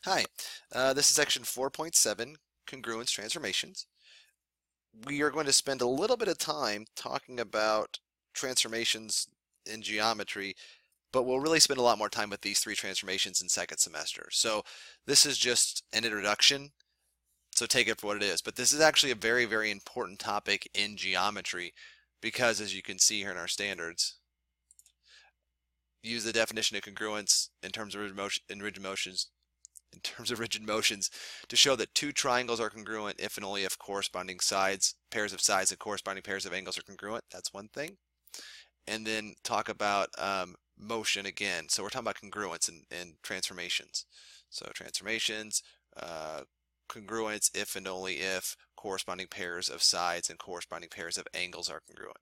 Hi, this is section 4.7, Congruence Transformations. We are going to spend a little bit of time talking about transformations in geometry, but we'll really spend a lot more time with these three transformations in second semester. So this is just an introduction, so take it for what it is. But this is actually a very, very important topic in geometry because, as you can see here in our standards, use the definition of congruence in terms of rigid motions to show that two triangles are congruent if and only if corresponding sides, pairs of sides and corresponding pairs of angles are congruent. That's one thing. And then talk about motion again. So we're talking about congruence and transformations. So transformations, congruence if and only if corresponding pairs of sides and corresponding pairs of angles are congruent.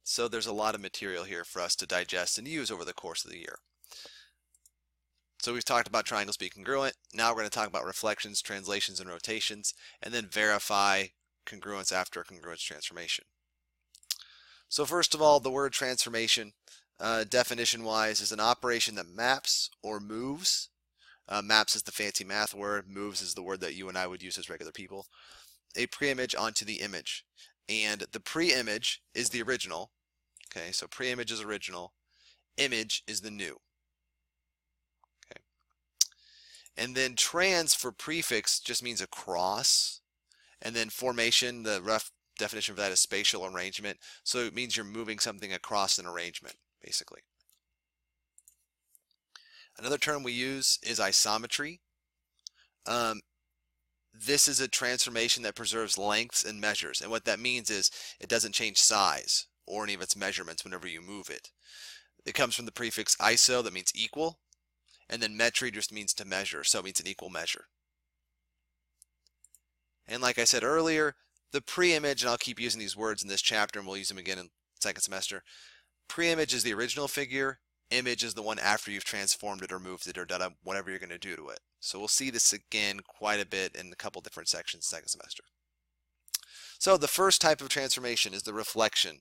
So there's a lot of material here for us to digest and use over the course of the year. So we've talked about triangles being congruent. Now we're going to talk about reflections, translations, and rotations, and then verify congruence after a congruence transformation. So first of all, the word transformation, definition-wise, is an operation that maps or moves. Maps is the fancy math word. Moves is the word that you and I would use as regular people. A pre-image onto the image. And the pre-image is the original. Okay, so pre-image is original. Image is the new. And then trans for prefix just means across. And then formation, the rough definition for that is spatial arrangement. So it means you're moving something across an arrangement, basically. Another term we use is isometry. This is a transformation that preserves lengths and measures. And what that means is it doesn't change size or any of its measurements whenever you move it. It comes from the prefix iso, that means equal. And then metry just means to measure, so it means an equal measure. And like I said earlier, the pre-image, and I'll keep using these words in this chapter and we'll use them again in second semester. Pre-image is the original figure. Image is the one after you've transformed it or moved it or done whatever you're going to do to it. So we'll see this again quite a bit in a couple different sections second semester. So the first type of transformation is the reflection.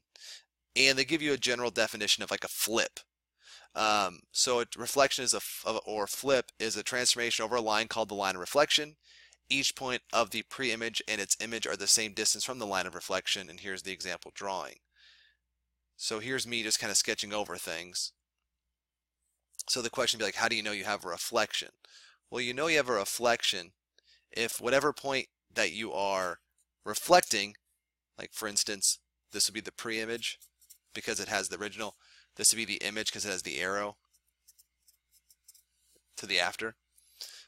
And they give you a general definition of like a flip. So a reflection is or flip is a transformation over a line called the line of reflection. Each point of the pre-image and its image are the same distance from the line of reflection, and here's the example drawing. So here's me just kind of sketching over things. So the question would be like, how do you know you have a reflection? Well, you know you have a reflection if whatever point that you are reflecting, like for instance, this would be the pre-image because it has the original. This would be the image because it has the arrow to the after.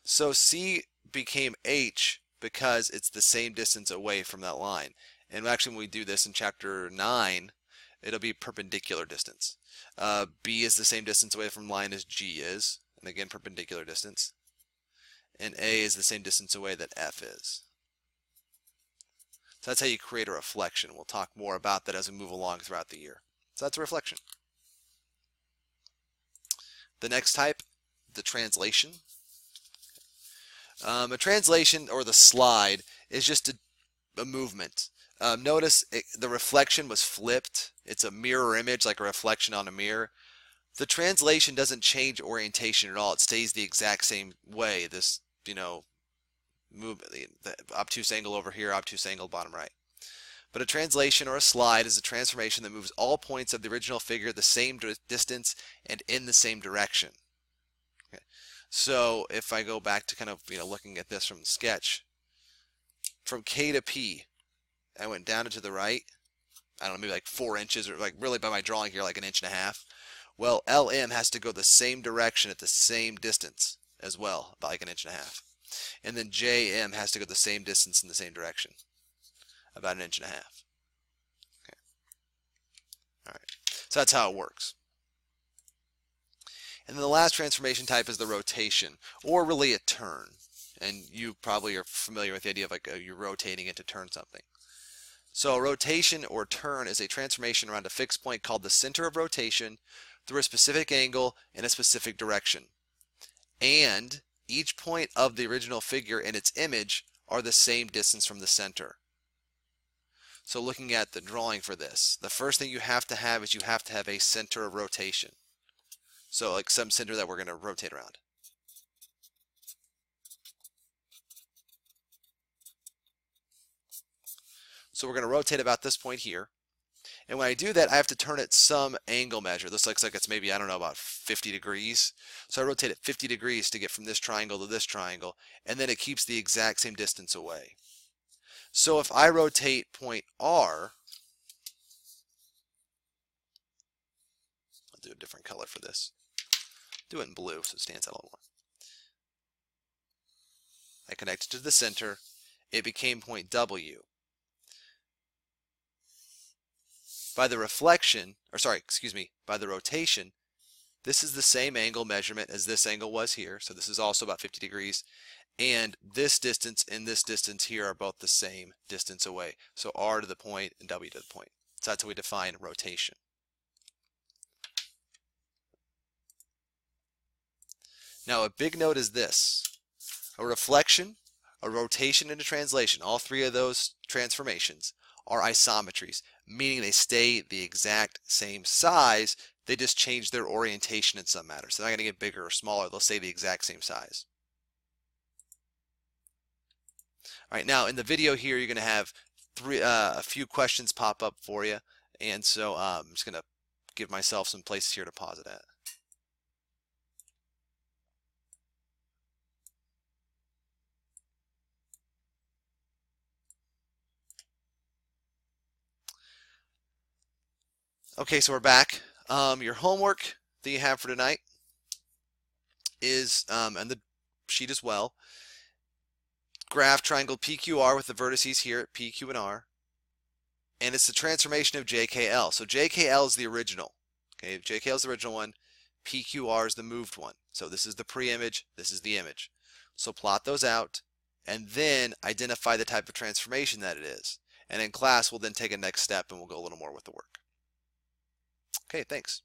So C became H because it's the same distance away from that line. And actually when we do this in chapter 9, it'll be perpendicular distance. B is the same distance away from line as G is, and again perpendicular distance. And A is the same distance away that F is. So that's how you create a reflection. We'll talk more about that as we move along throughout the year. So that's a reflection. The next type, the translation. A translation, or the slide, is just a movement. Notice the reflection was flipped. It's a mirror image, like a reflection on a mirror. The translation doesn't change orientation at all. It stays the exact same way. This, movement, the obtuse angle over here, obtuse angle bottom right. But a translation or a slide is a transformation that moves all points of the original figure the same distance and in the same direction. Okay. So if I go back to kind of looking at this from the sketch, from K to P, I went down and to the right. I don't know, maybe like 4 inches, or like really by my drawing here, like 1.5 inches. Well, LM has to go the same direction at the same distance as well, about like 1.5 inches. And then JM has to go the same distance in the same direction, about 1.5 inches. Okay. All right. So that's how it works. And then the last transformation type is the rotation, or really a turn. And you probably are familiar with the idea of like you're rotating it to turn something. So a rotation or turn is a transformation around a fixed point called the center of rotation through a specific angle in a specific direction. And each point of the original figure and its image are the same distance from the center. So looking at the drawing for this, the first thing you have to have is you have to have a center of rotation. So like some center that we're going to rotate around. So we're going to rotate about this point here. And when I do that, I have to turn it some angle measure. This looks like it's maybe, I don't know, about 50 degrees. So I rotate it 50 degrees to get from this triangle to this triangle, and then it keeps the exact same distance away. So if I rotate point R, I'll do a different color for this. Do it in blue so it stands out a little more. I connect it to the center. It became point W. By the reflection, or sorry, excuse me, by the rotation, this is the same angle measurement as this angle was here. So this is also about 50 degrees. And this distance and this distance here are both the same distance away. So R to the point and W to the point. So that's how we define rotation. Now a big note is this. A reflection, a rotation, and a translation, all three of those transformations are isometries, meaning they stay the exact same size, they just change their orientation in some matter. So they're not going to get bigger or smaller, they'll stay the exact same size. All right, now in the video here, you're going to have a few questions pop up for you, and so I'm just going to give myself some places here to pause it at. Okay, so we're back. Your homework that you have for tonight is, on the sheet as well, graph triangle PQR with the vertices here at P, Q, and R. And it's the transformation of JKL. So JKL is the original. Okay, JKL is the original one. PQR is the moved one. So this is the pre-image, this is the image. So plot those out, and then identify the type of transformation that it is. And in class, we'll then take a next step and we'll go a little more with the work. Okay, thanks.